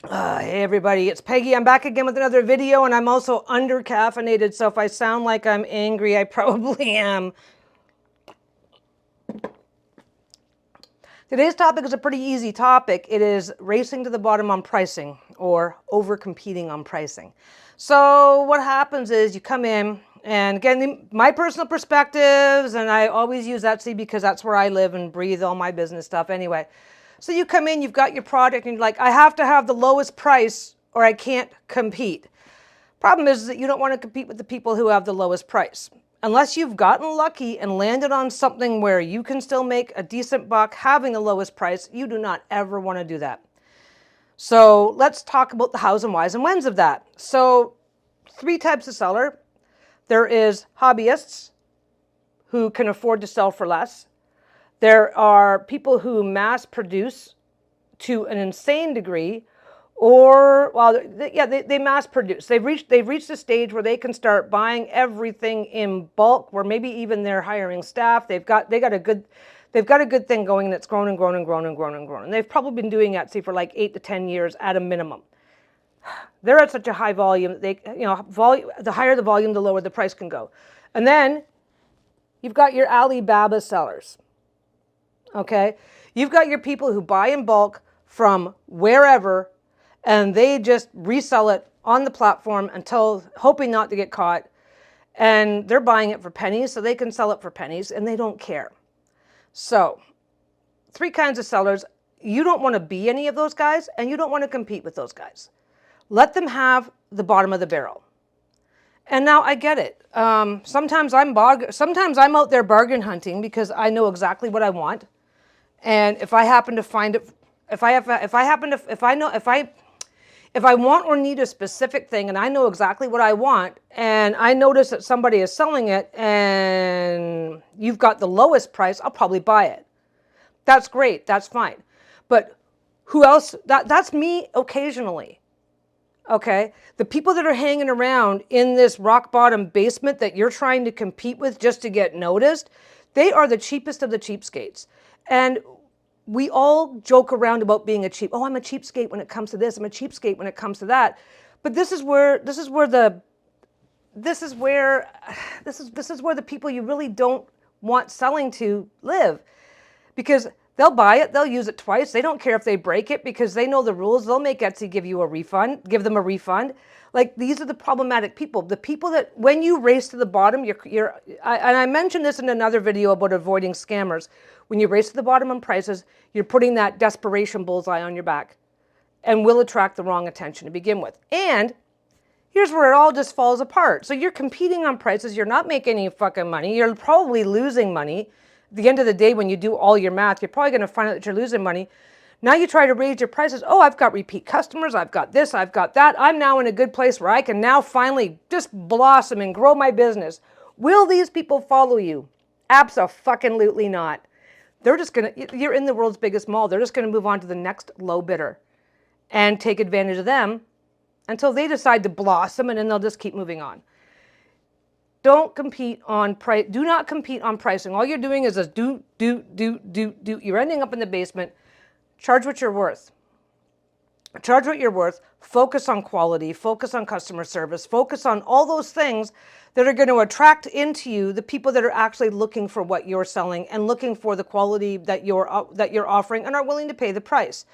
Hey everybody, it's Peggy. I'm back again with another video, and I'm also under caffeinated, so if I sound like I'm angry, I probably am. Today's topic is a pretty easy topic. It is racing to the bottom on pricing, or over competing on pricing. So what happens is you come in, and again, my personal perspectives, and I always use Etsy because that's where I live and breathe all my business stuff anyway. So you come in, you've got your product, and you're like, I have to have the lowest price or I can't compete. Problem is that you don't want to compete with the people who have the lowest price. Unless you've gotten lucky and landed on something where you can still make a decent buck having the lowest price, you do not ever want to do that. So let's talk about the hows and whys and whens of that. So 3 types of seller. There is hobbyists who can afford to sell for less. There are people who mass produce to an insane degree, or they mass produce. They've reached a stage where they can start buying everything in bulk, where maybe even they're hiring staff. They've got a good thing going that's grown and grown and grown and grown and grown. And they've probably been doing Etsy for like 8 to 10 years at a minimum. They're at such a high volume, the higher the volume, the lower the price can go. And then you've got your Alibaba sellers. Okay? You've got your people who buy in bulk from wherever, and they just resell it on the platform until hoping not to get caught. And they're buying it for pennies, so they can sell it for pennies, and they don't care. So 3 kinds of sellers. You don't want to be any of those guys, and you don't want to compete with those guys. Let them have the bottom of the barrel. And now I get it. Sometimes I'm out there bargain hunting because I know exactly what I want. And if I happen to find it, if I want or need a specific thing and I know exactly what I want, and I notice that somebody is selling it and you've got the lowest price, I'll probably buy it. That's great. That's fine. But who else? That's me occasionally. Okay? The people that are hanging around in this rock bottom basement that you're trying to compete with just to get noticed, they are the cheapest of the cheapskates. And we all joke around about being I'm a cheapskate when it comes to this, I'm a cheapskate when it comes to that. But this is where the people you really don't want selling to live. Because they'll buy it, they'll use it twice. They don't care if they break it because they know the rules. They'll make Etsy give them a refund. Like, these are the problematic people. The people that, when you race to the bottom, and I mentioned this in another video about avoiding scammers. When you race to the bottom on prices, you're putting that desperation bullseye on your back and will attract the wrong attention to begin with. And here's where it all just falls apart. So you're competing on prices. You're not making any fucking money. You're probably losing money. At the end of the day, when you do all your math, you're probably going to find out that you're losing money. Now you try to raise your prices. Oh, I've got repeat customers. I've got this. I've got that. I'm now in a good place where I can now finally just blossom and grow my business. Will these people follow you? Abso-fucking-lutely not. You're in the world's biggest mall. They're just going to move on to the next low bidder and take advantage of them until they decide to blossom, and then they'll just keep moving on. Don't compete on price. Do not compete on pricing. All you're doing is just do. You're ending up in the basement. Charge what you're worth. Charge what you're worth. Focus on quality. Focus on customer service. Focus on all those things that are going to attract into you the people that are actually looking for what you're selling and looking for the quality that you're offering and are willing to pay the price.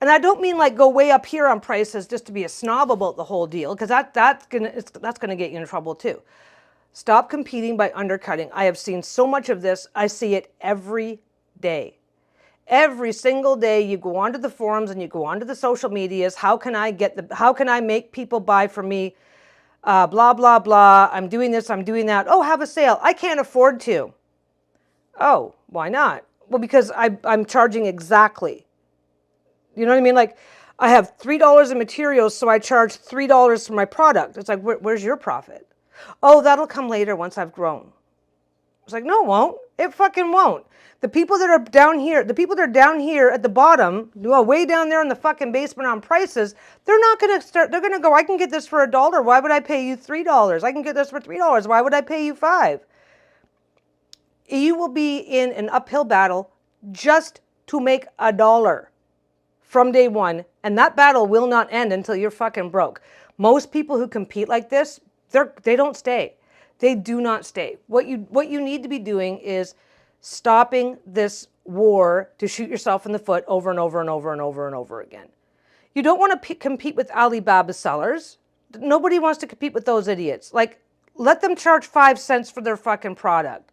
And I don't mean like go way up here on prices just to be a snob about the whole deal, because that's gonna get you in trouble too. Stop competing by undercutting. I have seen so much of this. I see it every day. Every single day you go onto the forums and you go onto the social medias. How can I make people buy from me? Blah, blah, blah. I'm doing this, I'm doing that. Oh, have a sale. I can't afford to. Oh, why not? Well, because I'm charging exactly. You know what I mean? Like, I have $3 in materials, so I charge $3 for my product. It's like, where's your profit? Oh, that'll come later once I've grown. It's like, no, it won't. It fucking won't. The people that are down here at the bottom, way down there in the fucking basement on prices, they're not going to start, they're going to go, I can get this for $1. Why would I pay you $3? I can get this for $3. Why would I pay you $5? You will be in an uphill battle just to make $1. from day one, and that battle will not end until you're fucking broke. Most people who compete like this, they don't stay. They do not stay. What you need to be doing is stopping this war to shoot yourself in the foot over and over and over and over and over again. You don't want to compete with Alibaba sellers. Nobody wants to compete with those idiots. Like, let them charge 5 cents for their fucking product,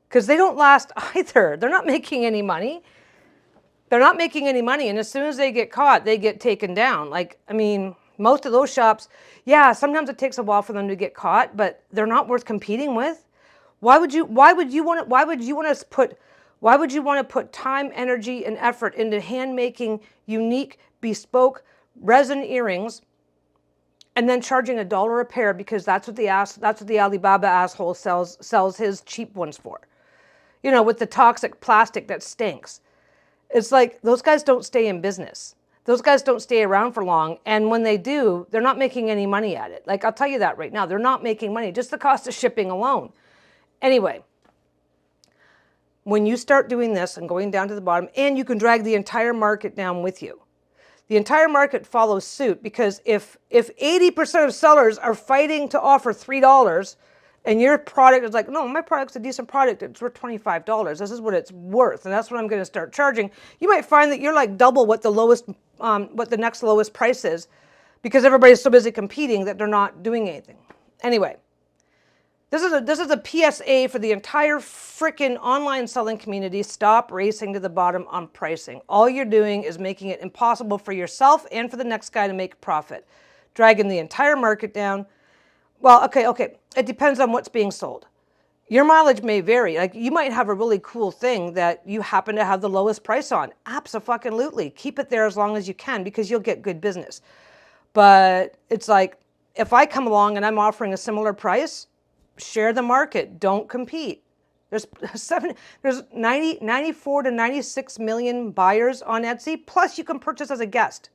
because they don't last either. They're not making any money. They're not making any money. And as soon as they get caught, they get taken down. Like, I mean, most of those shops, yeah, sometimes it takes a while for them to get caught, but they're not worth competing with. Why would you want to put time, energy, and effort into hand making unique, bespoke resin earrings and then charging $1 a pair because that's what the Alibaba asshole sells his cheap ones for? You know, with the toxic plastic that stinks. It's like, those guys don't stay in business. Those guys don't stay around for long. And when they do, they're not making any money at it. Like, I'll tell you that right now. They're not making money. Just the cost of shipping alone. Anyway, when you start doing this and going down to the bottom, and you can drag the entire market down with you. The entire market follows suit, because if 80% of sellers are fighting to offer $3, and your product is like, no, my product's a decent product, it's worth $25. This is what it's worth, and that's what I'm going to start charging. You might find that you're like double what the next lowest price is, because everybody's so busy competing that they're not doing anything. Anyway, this is a PSA for the entire freaking online selling community. Stop racing to the bottom on pricing. All you're doing is making it impossible for yourself and for the next guy to make a profit, dragging the entire market down. Well, okay. It depends on what's being sold. Your mileage may vary. Like, you might have a really cool thing that you happen to have the lowest price on. Abso-fucking-lutely. Keep it there as long as you can, because you'll get good business. But it's like, if I come along and I'm offering a similar price, share the market. Don't compete. There's 94 to 96 million buyers on Etsy. Plus, you can purchase as a guest.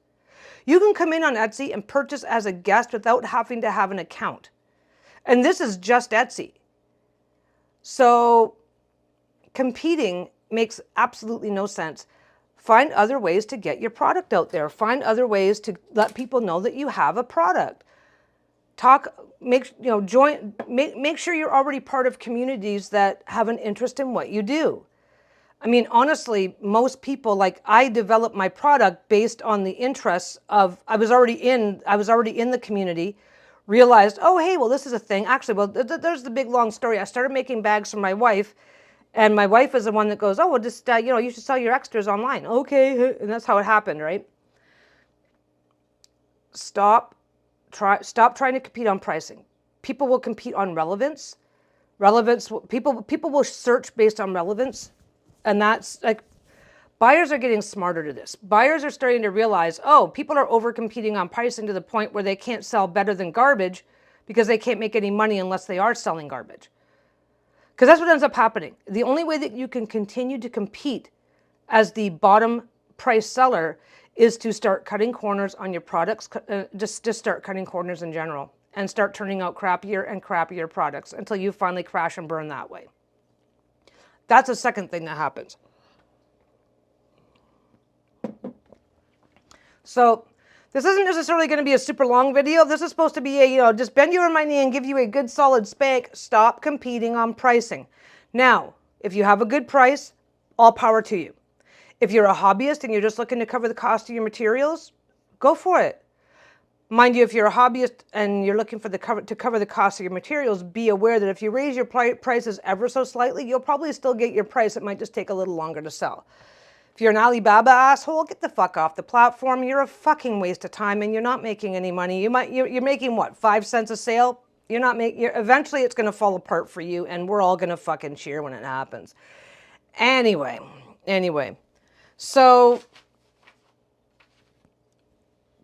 You can come in on Etsy and purchase as a guest without having to have an account. And this is just Etsy. So competing makes absolutely no sense. Find other ways to get your product out there. Find other ways to let people know that you have a product. Make sure you're already part of communities that have an interest in what you do. I mean, honestly, most people, like, I developed my product based on the interests of, I was already in the community, realized, oh, hey, well, this is a thing. Actually, well, there's the big, long story. I started making bags for my wife, and my wife is the one that goes, oh, well, just, you should sell your extras online. Okay, and that's how it happened, right? Stop trying to compete on pricing. People will compete on relevance. People will search based on relevance. And that's like, buyers are getting smarter to this. Buyers are starting to realize, oh, people are over competing on pricing to the point where they can't sell better than garbage because they can't make any money unless they are selling garbage. Because that's what ends up happening. The only way that you can continue to compete as the bottom price seller is to start cutting corners on your products, just start cutting corners in general, and start turning out crappier and crappier products until you finally crash and burn that way. That's the second thing that happens. So this isn't necessarily going to be a super long video. This is supposed to be a, just bend you over my knee and give you a good solid spank. Stop competing on pricing. Now, if you have a good price, all power to you. If you're a hobbyist and you're just looking to cover the cost of your materials, go for it. Mind you, if you're a hobbyist and you're looking for to cover the cost of your materials, be aware that if you raise your prices ever so slightly, you'll probably still get your price. It might just take a little longer to sell. If you're an Alibaba asshole, get the fuck off the platform. You're a fucking waste of time and you're not making any money. You're making what, 5 cents a sale? Eventually it's going to fall apart for you, and we're all going to fucking cheer when it happens. Anyway. So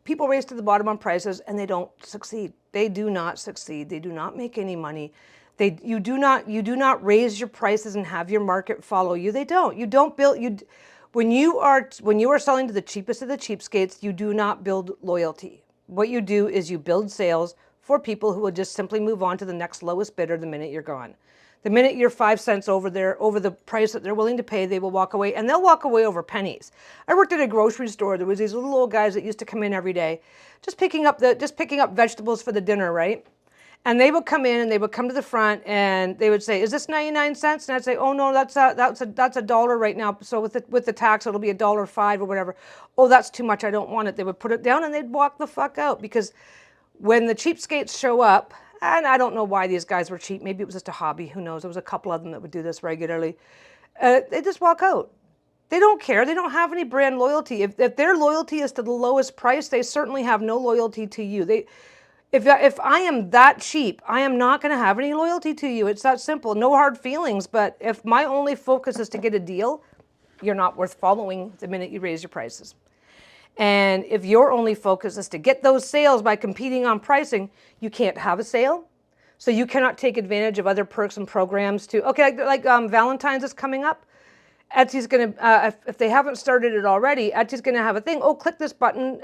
people race to the bottom on prices and they don't succeed. They do not succeed. They do not make any money. You do not raise your prices and have your market follow you. They don't. You don't build. When you are selling to the cheapest of the cheapskates, you do not build loyalty. What you do is you build sales for people who will just simply move on to the next lowest bidder the minute you're gone. The minute you're 5 cents over the price that they're willing to pay, they will walk away, and they'll walk away over pennies. I worked at a grocery store. There was these little old guys that used to come in every day, just picking up vegetables for the dinner, right? And they would come in and they would come to the front and they would say, "Is this 99 cents?" And I'd say, "Oh no, that's a dollar right now. So with the tax, it'll be $1.05 or whatever." "Oh, that's too much. I don't want it." They would put it down and they'd walk the fuck out, because when the cheapskates show up, and I don't know why these guys were cheap. Maybe it was just a hobby. Who knows? There was a couple of them that would do this regularly. They just walk out. They don't care. They don't have any brand loyalty. If their loyalty is to the lowest price, they certainly have no loyalty to you. If I am that cheap, I am not going to have any loyalty to you. It's that simple. No hard feelings. But if my only focus is to get a deal, you're not worth following the minute you raise your prices. And if your only focus is to get those sales by competing on pricing, you can't have a sale. So you cannot take advantage of other perks and programs to, okay, like Valentine's is coming up. Etsy's going to, if they haven't started it already, Etsy's going to have a thing. Oh, click this button,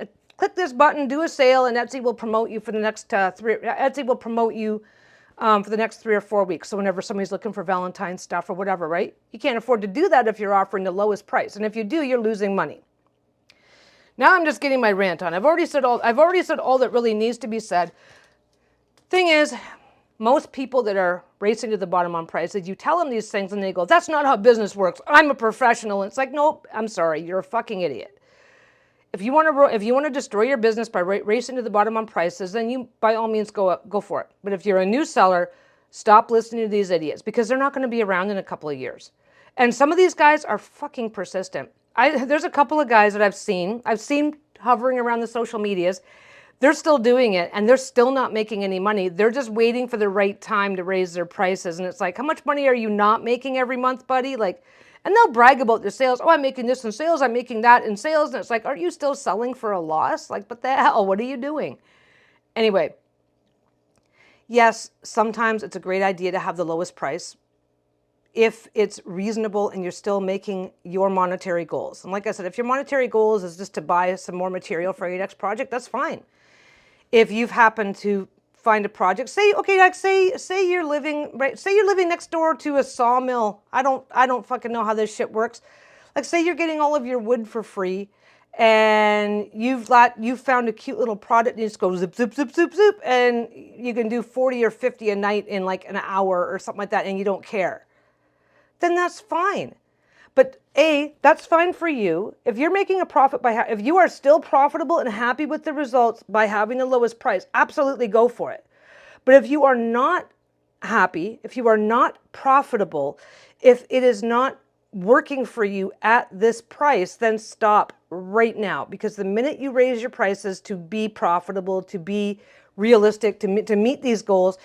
do a sale, and Etsy will promote you for the next Etsy will promote you for the next 3 or 4 weeks. So whenever somebody's looking for Valentine's stuff or whatever, right? You can't afford to do that if you're offering the lowest price. And if you do, you're losing money. Now I'm just getting my rant on. I've already said all that really needs to be said. Thing is, most people that are racing to the bottom on prices, you tell them these things and they go, "That's not how business works. I'm a professional." And it's like, nope, I'm sorry, you're a fucking idiot. If you want to destroy your business by racing to the bottom on prices, then you by all means go for it. But if you're a new seller, stop listening to these idiots, because they're not going to be around in a couple of years. And some of these guys are fucking persistent. There's a couple of guys that I've seen hovering around the social medias. They're still doing it and they're still not making any money. They're just waiting for the right time to raise their prices. And it's like, how much money are you not making every month, buddy? Like, and they'll brag about their sales. "Oh, I'm making this in sales. I'm making that in sales." And it's like, aren't you still selling for a loss? Like, what the hell? What are you doing? Anyway, yes, sometimes it's a great idea to have the lowest price if it's reasonable and you're still making your monetary goals. And like I said, if your monetary goals is just to buy some more material for your next project, that's fine. If you've happened to find a project, say you're living next door to a sawmill. I don't fucking know how this shit works. Like, say you're getting all of your wood for free and you've found a cute little product and you just go zip, zip, zip, zip, zip, and you can do 40 or 50 a night in like an hour or something like that, and you don't care. Then that's fine. But that's fine for you. If you're making a profit if you are still profitable and happy with the results by having the lowest price, absolutely go for it. But if you are not happy, if you are not profitable, if it is not working for you at this price, then stop right now. Because the minute you raise your prices to be profitable, to be realistic, to meet these goals,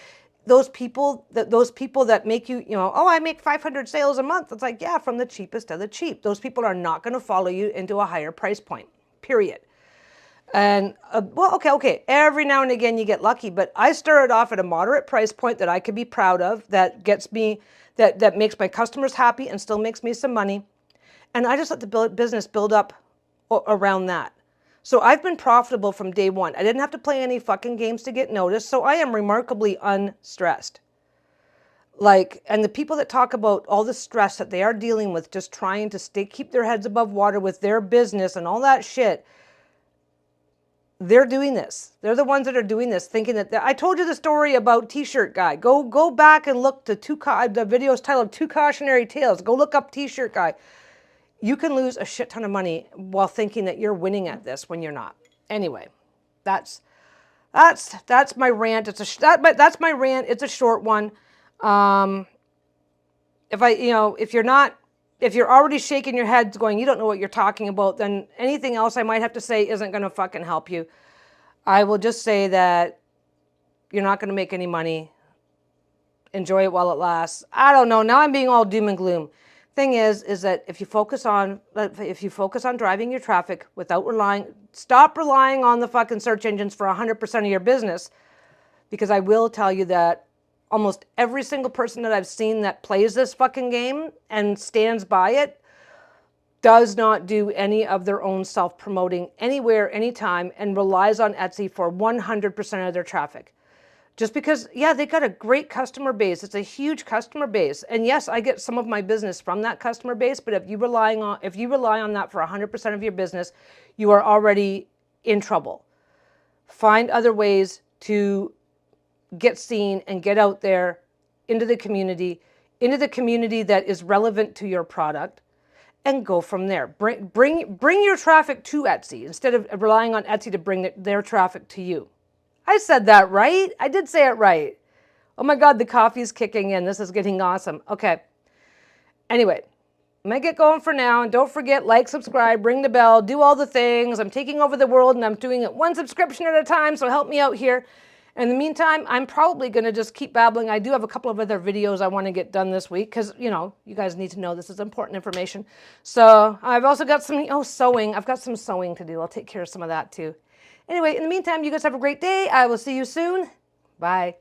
those people that make you, "Oh, I make 500 sales a month." It's like, yeah, from the cheapest of the cheap. Those people are not going to follow you into a higher price point, period. And okay. Every now and again you get lucky, but I started off at a moderate price point that I could be proud of, that gets me, that makes my customers happy and still makes me some money. And I just let the business build up around that. So I've been profitable from day one. I didn't have to play any fucking games to get noticed. So I am remarkably unstressed. And the people that talk about all the stress that they are dealing with, just trying to keep their heads above water with their business and all that shit, they're doing this. They're the ones that are doing this, thinking that I told you the story about T-shirt guy. Go back and look to the video's titled "Two Cautionary Tales." Go look up T-shirt guy. You can lose a shit ton of money while thinking that you're winning at this when you're not. Anyway, that's my rant. That's my rant. It's a short one. If you're already shaking your head going, you don't know what you're talking about, then anything else I might have to say isn't going to fucking help you. I will just say that you're not going to make any money. Enjoy it while it lasts. I don't know. Now I'm being all doom and gloom. Thing is that if you focus on driving your traffic stop relying on the fucking search engines for 100% of your business, because I will tell you that almost every single person that I've seen that plays this fucking game and stands by it does not do any of their own self-promoting anywhere, anytime, and relies on Etsy for 100% of their traffic. Just because, yeah, they got a great customer base. It's a huge customer base. And yes, I get some of my business from that customer base, but if you rely on that for 100% of your business, you are already in trouble. Find other ways to get seen and get out there into the community that is relevant to your product, and go from there. Bring your traffic to Etsy instead of relying on Etsy to bring their traffic to you. I said that right. I did say it right. Oh my God, the coffee's kicking in. This is getting awesome. Okay. Anyway, I'm going to get going for now. And don't forget, like, subscribe, ring the bell, do all the things. I'm taking over the world and I'm doing it one subscription at a time. So help me out here. In the meantime, I'm probably going to just keep babbling. I do have a couple of other videos I want to get done this week because, you know, you guys need to know this is important information. So I've also got some, sewing. I've got some sewing to do. I'll take care of some of that too. Anyway, in the meantime, you guys have a great day. I will see you soon. Bye.